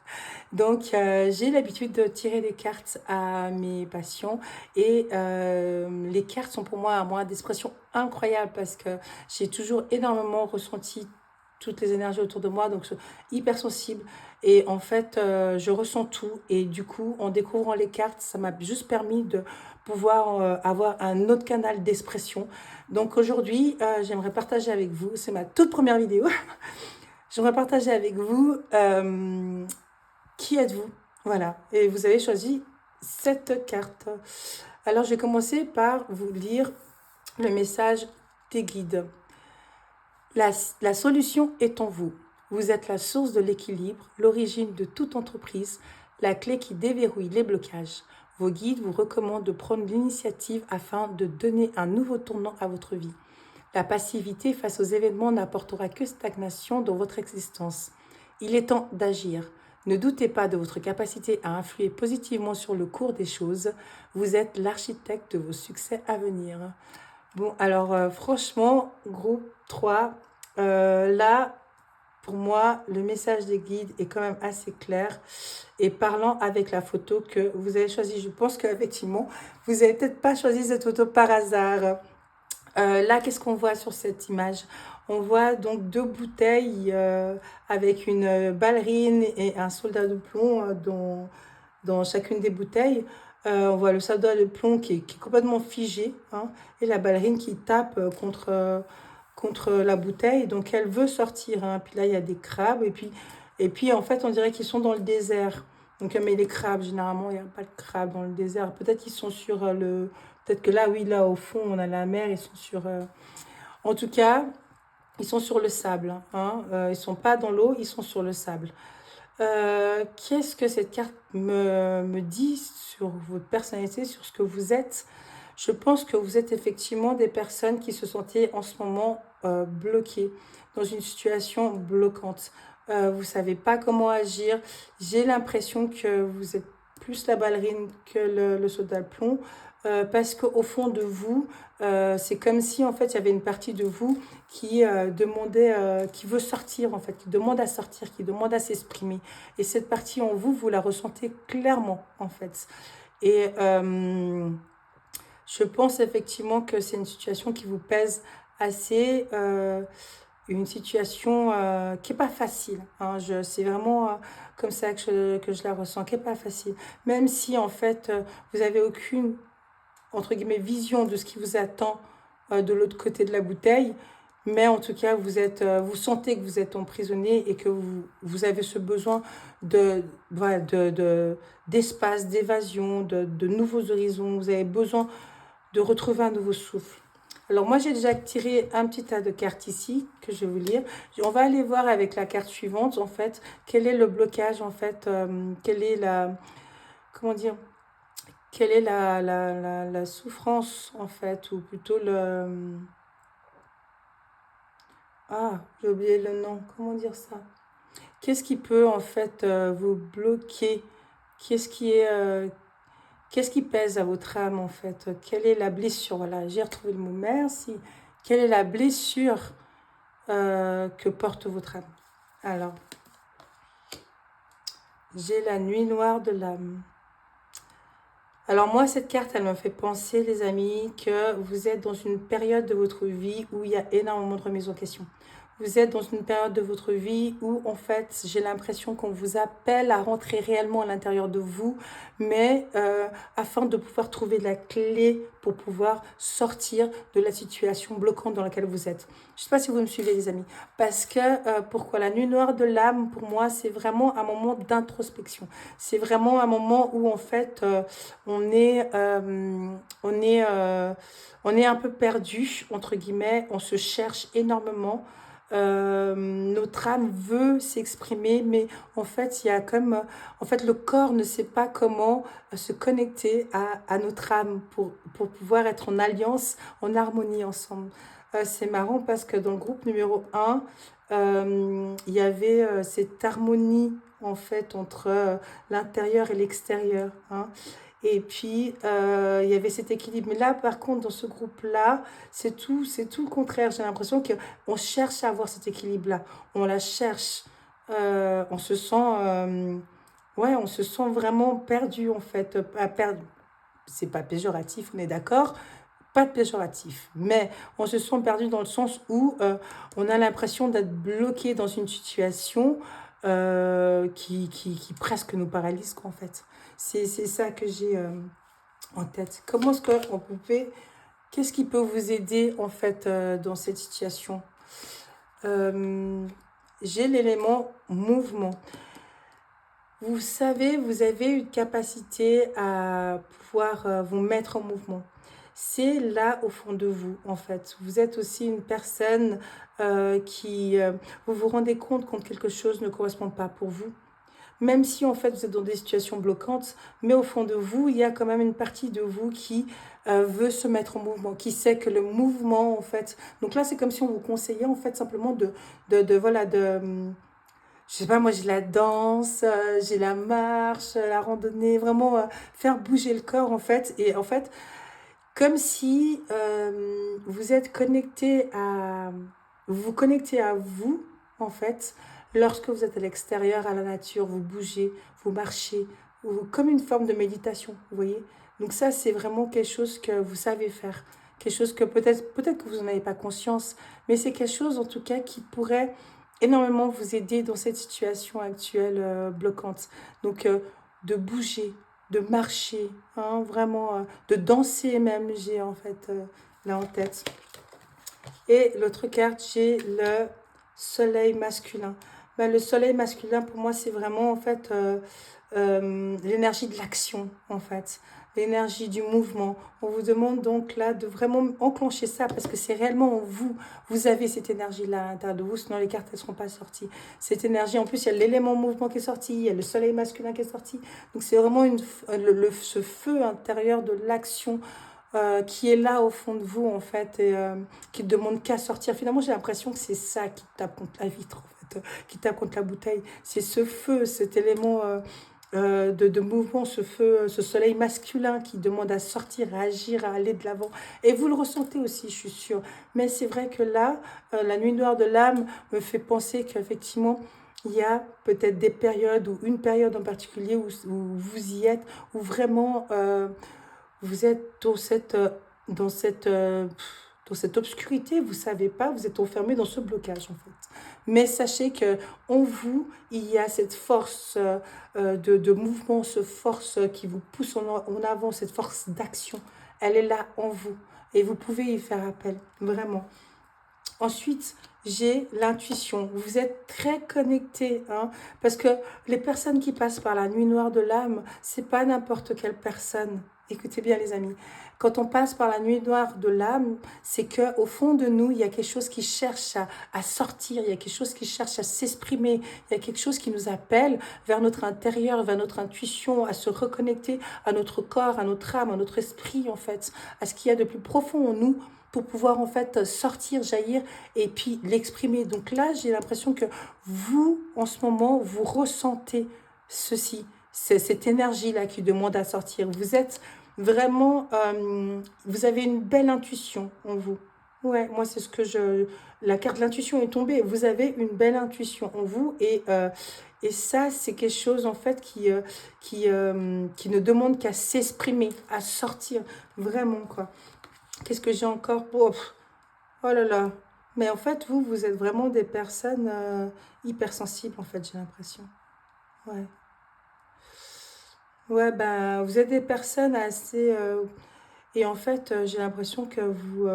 Donc, j'ai l'habitude de tirer des cartes à mes patients et les cartes sont pour moi un moyen d'expression incroyable parce que j'ai toujours énormément ressenti toutes les énergies autour de moi, donc je suis hyper sensible et en fait, je ressens tout et du coup, en découvrant les cartes, ça m'a juste permis de pouvoir avoir un autre canal d'expression. Donc aujourd'hui, j'aimerais partager avec vous, c'est ma toute première vidéo, j'aimerais partager avec vous qui êtes-vous? Voilà, et vous avez choisi cette carte. Alors, je vais commencer par vous lire le message des guides. La solution est en vous. Vous êtes la source de l'équilibre, l'origine de toute entreprise, la clé qui déverrouille les blocages. Vos guides vous recommandent de prendre l'initiative afin de donner un nouveau tournant à votre vie. La passivité face aux événements n'apportera que stagnation dans votre existence. Il est temps d'agir. Ne doutez pas de votre capacité à influer positivement sur le cours des choses. Vous êtes l'architecte de vos succès à venir. Bon, alors franchement, groupe 3, là, pour moi, le message des guides est quand même assez clair et parlant avec la photo que vous avez choisie. Je pense qu'effectivement, vous n'avez peut-être pas choisi cette photo par hasard. Là, qu'est-ce qu'on voit sur cette image? On voit donc deux bouteilles avec une ballerine et un soldat de plomb dans chacune des bouteilles. On voit le soldat de plomb qui est complètement figé hein, et la ballerine qui tape contre la bouteille. Donc, elle veut sortir. Hein. Puis là, il y a des crabes. Et puis en fait, on dirait qu'ils sont dans le désert. Donc, mais les crabes, généralement, il n'y a pas de crabes dans le désert. Peut-être qu'ils sont sur le... Peut-être que là, oui, là, au fond, on a la mer. Ils sont sur... En tout cas, ils sont sur le sable. Hein. Ils ne sont pas dans l'eau, ils sont sur le sable. Qu'est-ce que cette carte me dit sur votre personnalité, sur ce que vous êtes? Je pense que vous êtes effectivement des personnes qui se sentaient en ce moment bloquées, dans une situation bloquante. Vous ne savez pas comment agir. J'ai l'impression que vous êtes plus la ballerine que le soldat de plomb. Parce qu'au fond de vous, c'est comme si en fait il y avait une partie de vous qui demandait, qui veut sortir en fait, qui demande à sortir, qui demande à s'exprimer. Et cette partie en vous, vous la ressentez clairement en fait. Et je pense effectivement que c'est une situation qui vous pèse assez, une situation qui n'est pas facile. Hein. C'est vraiment comme ça que je la ressens, qui n'est pas facile. Même si en fait vous n'avez aucune entre guillemets, vision de ce qui vous attend de l'autre côté de la bouteille. Mais en tout cas, vous sentez que vous êtes emprisonné et que vous avez ce besoin voilà, d'espace, d'évasion, de nouveaux horizons. Vous avez besoin de retrouver un nouveau souffle. Alors moi, j'ai déjà tiré un petit tas de cartes ici que je vais vous lire. On va aller voir avec la carte suivante, en fait, quel est le blocage, en fait, quelle est la... Comment dire? Quelle est la souffrance, en fait, ou plutôt le... Ah, j'ai oublié le nom. Comment dire ça? Qu'est-ce qui peut, en fait, vous bloquer? Qu'est-ce qui est... qu'est-ce qui pèse à votre âme, en fait? Quelle est la blessure? Voilà, j'ai retrouvé le mot. Merci. Quelle est la blessure que porte votre âme? Alors, j'ai la nuit noire de l'âme. Alors moi, cette carte, elle me fait penser, les amis, que vous êtes dans une période de votre vie où il y a énormément de remises en question. Vous êtes dans une période de votre vie où, en fait, j'ai l'impression qu'on vous appelle à rentrer réellement à l'intérieur de vous, mais afin de pouvoir trouver la clé pour pouvoir sortir de la situation bloquante dans laquelle vous êtes. Je ne sais pas si vous me suivez, les amis. Parce que, pourquoi la nuit noire de l'âme, pour moi, c'est vraiment un moment d'introspection. C'est vraiment un moment où, en fait, on est, on est un peu perdu, entre guillemets, on se cherche énormément. Notre âme veut s'exprimer, mais en fait, il y a comme, en fait, le corps ne sait pas comment se connecter à notre âme pour pouvoir être en alliance, en harmonie ensemble. C'est marrant parce que dans le groupe numéro 1, il y avait cette harmonie en fait entre l'intérieur et l'extérieur, hein. Et puis, il y avait cet équilibre. Mais là, par contre, dans ce groupe-là, c'est tout le contraire. J'ai l'impression qu'on cherche à avoir cet équilibre-là. On la cherche. On se sent, ouais, on se sent vraiment perdu, en fait. Pas perdu. C'est pas péjoratif, on est d'accord. Pas de péjoratif. Mais on se sent perdu dans le sens où on a l'impression d'être bloqué dans une situation qui presque nous paralyse, quoi, en fait. C'est ça que j'ai en tête. Comment est-ce qu'on pouvait... Qu'est-ce qui peut vous aider, en fait, dans cette situation? J'ai l'élément mouvement. Vous savez, vous avez une capacité à pouvoir vous mettre en mouvement. C'est là au fond de vous, en fait. Vous êtes aussi une personne vous vous rendez compte quand quelque chose ne correspond pas pour vous. Même si, en fait, vous êtes dans des situations bloquantes, mais au fond de vous, il y a quand même une partie de vous qui veut se mettre en mouvement, qui sait que le mouvement, en fait... Donc là, c'est comme si on vous conseillait, en fait, simplement voilà, je sais pas, moi j'ai la danse, j'ai la marche, la randonnée, vraiment faire bouger le corps en fait. Et en fait, comme si vous êtes connecté à... Vous vous connectez à vous en fait. Lorsque vous êtes à l'extérieur, à la nature, vous bougez, vous marchez, comme une forme de méditation, vous voyez. Donc ça, c'est vraiment quelque chose que vous savez faire. Quelque chose que peut-être que vous n'en avez pas conscience, mais c'est quelque chose en tout cas qui pourrait énormément vous aider dans cette situation actuelle bloquante. Donc, de bouger, de marcher, hein, vraiment, de danser même, j'ai en fait là en tête. Et l'autre carte, j'ai le soleil masculin. Ben, le soleil masculin, pour moi, c'est vraiment en fait l'énergie de l'action, en fait. L'énergie du mouvement. On vous demande donc là de vraiment enclencher ça parce que c'est réellement en vous. Vous avez cette énergie-là à l'intérieur de vous, sinon les cartes ne seront pas sorties. Cette énergie, en plus, il y a l'élément mouvement qui est sorti, il y a le soleil masculin qui est sorti. Donc c'est vraiment ce feu intérieur de l'action qui est là au fond de vous, en fait, et qui ne demande qu'à sortir. Finalement, j'ai l'impression que c'est ça qui tape contre la vitre, en fait, qui tape contre la bouteille. C'est ce feu, cet élément de mouvement, ce feu, ce soleil masculin qui demande à sortir, à agir, à aller de l'avant. Et vous le ressentez aussi, je suis sûre. Mais c'est vrai que là, la nuit noire de l'âme me fait penser qu'effectivement, il y a peut-être des périodes, ou une période en particulier où vous y êtes, où vraiment vous êtes dans cette obscurité, vous ne savez pas, vous êtes enfermé dans ce blocage en fait. Mais sachez que en vous, il y a cette force de mouvement, cette force qui vous pousse en avant, cette force d'action. Elle est là en vous et vous pouvez y faire appel, vraiment. Ensuite, j'ai l'intuition. Vous êtes très connecté, hein, parce que les personnes qui passent par la nuit noire de l'âme, c'est pas n'importe quelle personne. Écoutez bien, les amis. Quand on passe par la nuit noire de l'âme, c'est que au fond de nous, il y a quelque chose qui cherche à sortir, il y a quelque chose qui cherche à s'exprimer, il y a quelque chose qui nous appelle vers notre intérieur, vers notre intuition, à se reconnecter à notre corps, à notre âme, à notre esprit, en fait, à ce qu'il y a de plus profond en nous, pour pouvoir en fait sortir, jaillir et puis l'exprimer. Donc là, j'ai l'impression que vous, en ce moment, vous ressentez ceci, c'est cette énergie-là qui demande à sortir. Vous êtes vraiment, vous avez une belle intuition en vous. Ouais, moi, c'est ce que je... La carte de l'intuition est tombée. Vous avez une belle intuition en vous et ça, c'est quelque chose, en fait, qui ne demande qu'à s'exprimer, à sortir. Vraiment, quoi. Qu'est-ce que j'ai encore? Oh, oh là là. Mais en fait, vous êtes vraiment des personnes hypersensibles, en fait, j'ai l'impression. Ouais. Ouais, ben, vous êtes des personnes assez... et en fait, j'ai l'impression que vous...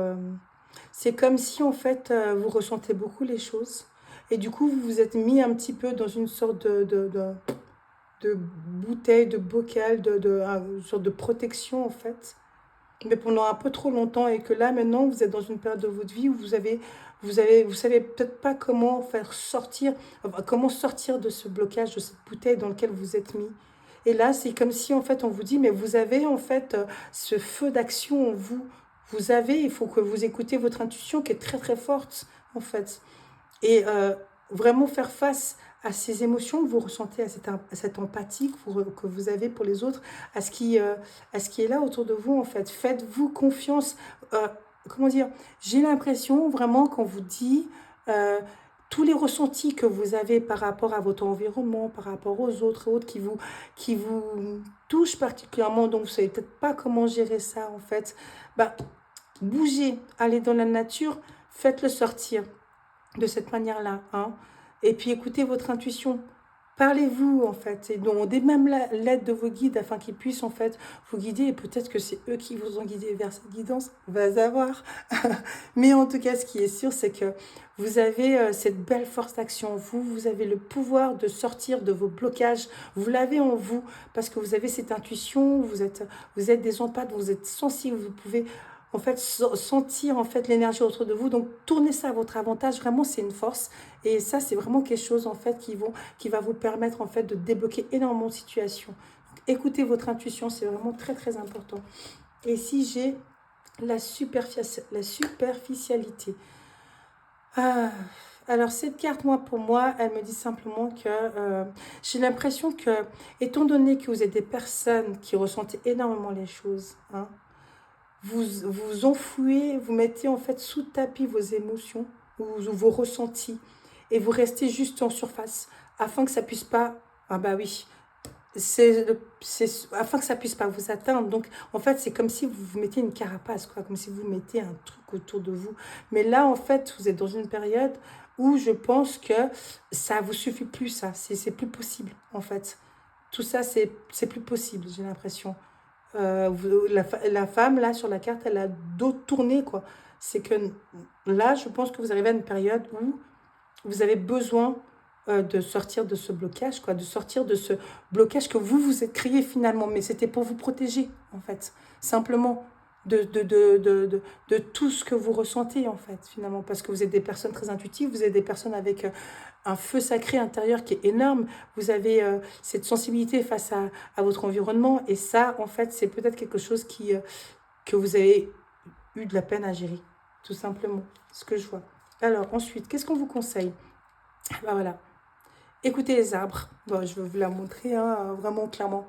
c'est comme si, en fait, vous ressentez beaucoup les choses. Et du coup, vous vous êtes mis un petit peu dans une sorte de bouteille, de bocal, une sorte de protection, en fait. Mais pendant un peu trop longtemps. Et que là, maintenant, vous êtes dans une période de votre vie où vous savez peut-être pas comment faire sortir, enfin, comment sortir de ce blocage, de cette bouteille dans laquelle vous êtes mis. Et là, c'est comme si, en fait, on vous dit, mais vous avez, en fait, ce feu d'action en vous. Vous avez, il faut que vous écoutez votre intuition qui est très, très forte, en fait. Et vraiment faire face à ces émotions que vous ressentez, à cette empathie que vous avez pour les autres, à ce qui est là autour de vous, en fait. Faites-vous confiance. Euh, comment dire? J'ai l'impression vraiment qu'on vous dit euh, tous les ressentis que vous avez par rapport à votre environnement, par rapport aux autres qui vous touchent particulièrement, donc vous ne savez peut-être pas comment gérer ça, en fait. Bah, bougez, allez dans la nature, faites-le sortir de cette manière-là. Hein. Et puis écoutez votre intuition. Parlez-vous en fait, et demandez même l'aide de vos guides afin qu'ils puissent en fait vous guider et peut-être que c'est eux qui vous ont guidé vers cette guidance, va savoir. Mais en tout cas, ce qui est sûr, c'est que vous avez cette belle force d'action en vous, vous avez le pouvoir de sortir de vos blocages, vous l'avez en vous parce que vous avez cette intuition, vous êtes des empathes, vous êtes sensible, vous pouvez en fait sentir en fait l'énergie autour de vous, donc tournez ça à votre avantage, vraiment c'est une force et ça c'est vraiment quelque chose en fait qui va vous permettre en fait de débloquer énormément de situations. Donc, écoutez votre intuition, c'est vraiment très très important. Et si j'ai la superficialité, ah, alors cette carte, moi, pour moi, elle me dit simplement que j'ai l'impression que, étant donné que vous êtes des personnes qui ressentent énormément les choses, hein, vous enfouez, vous mettez en fait sous tapis vos émotions ou vos ressentis et vous restez juste en surface afin que ça puisse pas, ah bah oui, afin que ça puisse pas vous atteindre. Donc en fait c'est comme si vous vous mettiez une carapace, quoi, comme si vous mettez un truc autour de vous. Mais là en fait vous êtes dans une période où je pense que ça vous suffit plus, ça, c'est plus possible en fait. Tout ça c'est plus possible, j'ai l'impression. La femme, là, sur la carte, elle a dos tourné, quoi. C'est que là, je pense que vous arrivez à une période où vous avez besoin de sortir de ce blocage, quoi, de sortir de ce blocage que vous vous êtes créé finalement. Mais c'était pour vous protéger, en fait. Simplement de tout ce que vous ressentez, en fait, finalement. Parce que vous êtes des personnes très intuitives, vous êtes des personnes avec un feu sacré intérieur qui est énorme. Vous avez cette sensibilité face à votre environnement. Et ça, en fait, c'est peut-être quelque chose que vous avez eu de la peine à gérer. Tout simplement. Ce que je vois. Alors, ensuite, qu'est-ce qu'on vous conseille? Ben voilà. Écoutez les arbres. Bon, je vais vous la montrer, hein, vraiment clairement.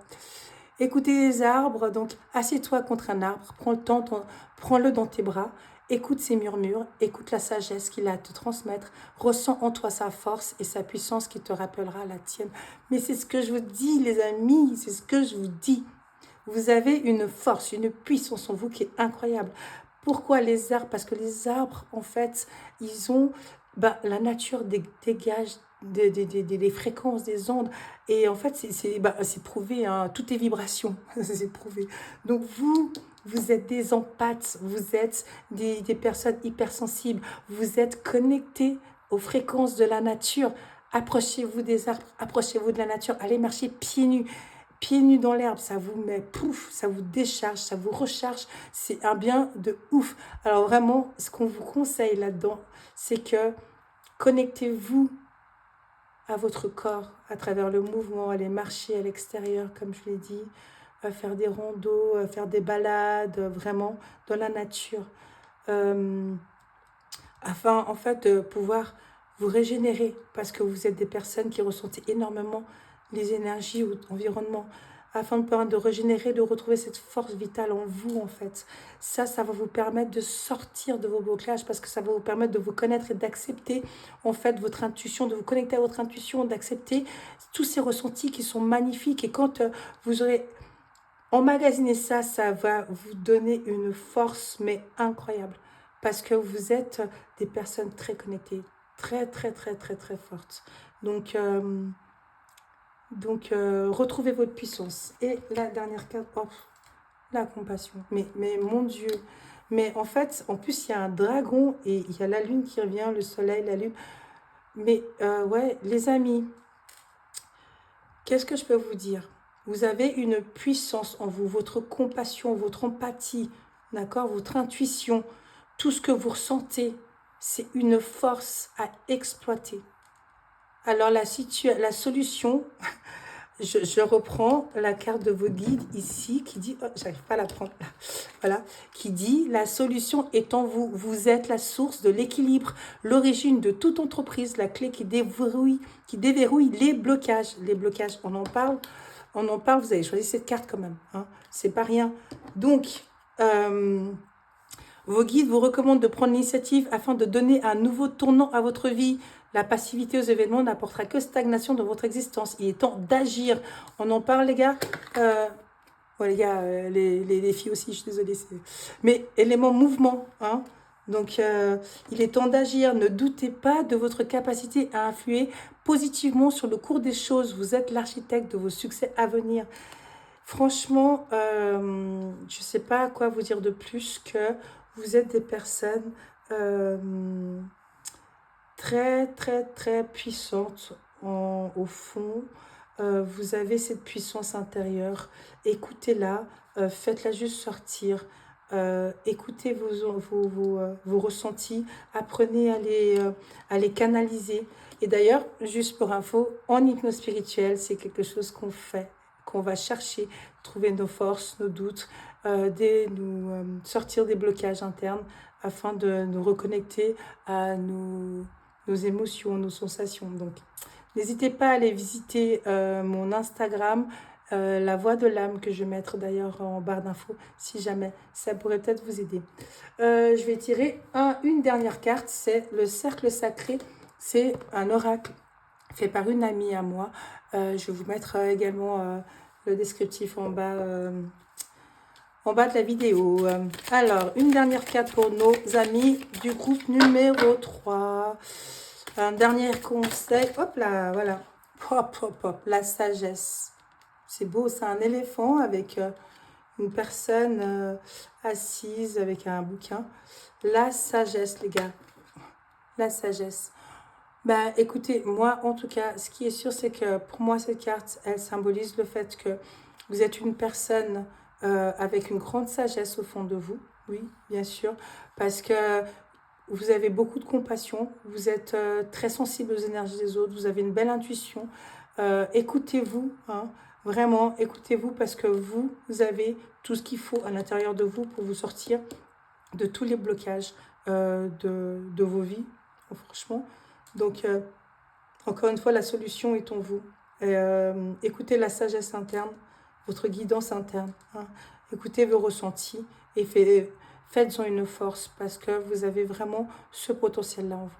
Écoutez les arbres, donc assieds-toi contre un arbre, prends-le dans tes bras, écoute ses murmures, écoute la sagesse qu'il a à te transmettre, ressens en toi sa force et sa puissance qui te rappellera la tienne. Mais c'est ce que je vous dis, les amis, c'est ce que je vous dis. Vous avez une force, une puissance en vous qui est incroyable. Pourquoi les arbres? Parce que les arbres, en fait, ils ont... Bah, la nature dégage des fréquences, des ondes. Et en fait, c'est prouvé, hein, tout est vibration. C'est prouvé. Donc vous êtes des empathes, vous êtes des personnes hypersensibles, vous êtes connectés aux fréquences de la nature. Approchez-vous des arbres, approchez-vous de la nature, allez marcher pieds nus dans l'herbe, ça vous met pouf, ça vous décharge, ça vous recharge, c'est un bien de ouf. Alors vraiment, ce qu'on vous conseille là-dedans, c'est que connectez-vous à votre corps à travers le mouvement, aller marcher à l'extérieur, comme je l'ai dit, faire des randos, faire des balades, vraiment dans la nature, euh, afin en fait de pouvoir vous régénérer, parce que vous êtes des personnes qui ressentent énormément les énergies ou l'environnement. afin de permettre de régénérer, de retrouver cette force vitale en vous, en fait. Ça va vous permettre de sortir de vos blocages parce que ça va vous permettre de vous connaître et d'accepter, en fait, votre intuition, de vous connecter à votre intuition, d'accepter tous ces ressentis qui sont magnifiques. Et quand vous aurez emmagasiné ça, ça va vous donner une force, mais incroyable. Parce que vous êtes des personnes très connectées, très, très, très, très, très fortes. Donc, retrouvez votre puissance. Et la dernière carte, oh, la compassion. Mais mon Dieu. Mais en fait, en plus, il y a un dragon et il y a la lune qui revient, le soleil, la lune. Mais ouais, les amis, qu'est-ce que je peux vous dire? Vous avez une puissance en vous, votre compassion, votre empathie, d'accord, votre intuition, tout ce que vous ressentez, c'est une force à exploiter. Alors la solution, je reprends la carte de vos guides ici qui dit, oh, j'arrive pas à la prendre là, voilà, qui dit la solution est en vous. Vous êtes la source de l'équilibre, l'origine de toute entreprise, la clé qui déverrouille les blocages. Les blocages, on en parle, vous avez choisi cette carte quand même, hein, c'est pas rien. Donc, vos guides vous recommandent de prendre l'initiative afin de donner un nouveau tournant à votre vie. La passivité aux événements n'apportera que stagnation dans votre existence. Il est temps d'agir. On en parle, les gars. Ouais, les gars, les filles aussi, je suis désolée. Mais élément mouvement, hein. Donc, il est temps d'agir. Ne doutez pas de votre capacité à influer positivement sur le cours des choses. Vous êtes l'architecte de vos succès à venir. Franchement, je ne sais pas à quoi vous dire de plus que vous êtes des personnes très, très, très puissantes au fond. Vous avez cette puissance intérieure. Écoutez-la, faites-la juste sortir. Écoutez vos ressentis, apprenez à les canaliser. Et d'ailleurs, juste pour info, en hypnose spirituelle, c'est quelque chose qu'on va chercher, trouver nos forces, nos doutes, sortir des blocages internes afin de nous reconnecter à nos émotions, nos sensations. Donc, n'hésitez pas à aller visiter mon Instagram, la voix de l'âme, que je vais mettre d'ailleurs en barre d'infos, si jamais ça pourrait peut-être vous aider. Je vais tirer une dernière carte, c'est le cercle sacré. C'est un oracle fait par une amie à moi. Je vais vous mettre également le descriptif en bas de la vidéo. Alors, une dernière carte pour nos amis du groupe numéro 3. Un dernier conseil. Hop là, voilà. Hop, hop, hop. La sagesse. C'est beau, c'est un éléphant avec une personne assise avec un bouquin. La sagesse, les gars. La sagesse. Ben, écoutez, moi, en tout cas, ce qui est sûr, c'est que pour moi, cette carte, elle symbolise le fait que vous êtes une personne avec une grande sagesse au fond de vous. Oui, bien sûr. Parce que vous avez beaucoup de compassion. Vous êtes très sensible aux énergies des autres. Vous avez une belle intuition. Écoutez-vous, hein, vraiment, écoutez-vous parce que vous avez tout ce qu'il faut à l'intérieur de vous pour vous sortir de tous les blocages de vos vies, franchement. Donc, encore une fois, la solution est en vous. Et, écoutez la sagesse interne, votre guidance interne. Hein. Écoutez vos ressentis et faites-en une force parce que vous avez vraiment ce potentiel-là en vous.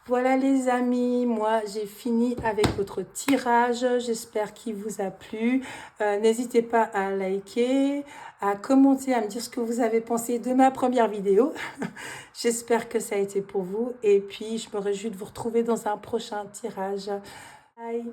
Voilà les amis, moi j'ai fini avec votre tirage, j'espère qu'il vous a plu. N'hésitez pas à liker, à commenter, à me dire ce que vous avez pensé de ma première vidéo. J'espère que ça a été pour vous et puis je me réjouis de vous retrouver dans un prochain tirage. Bye.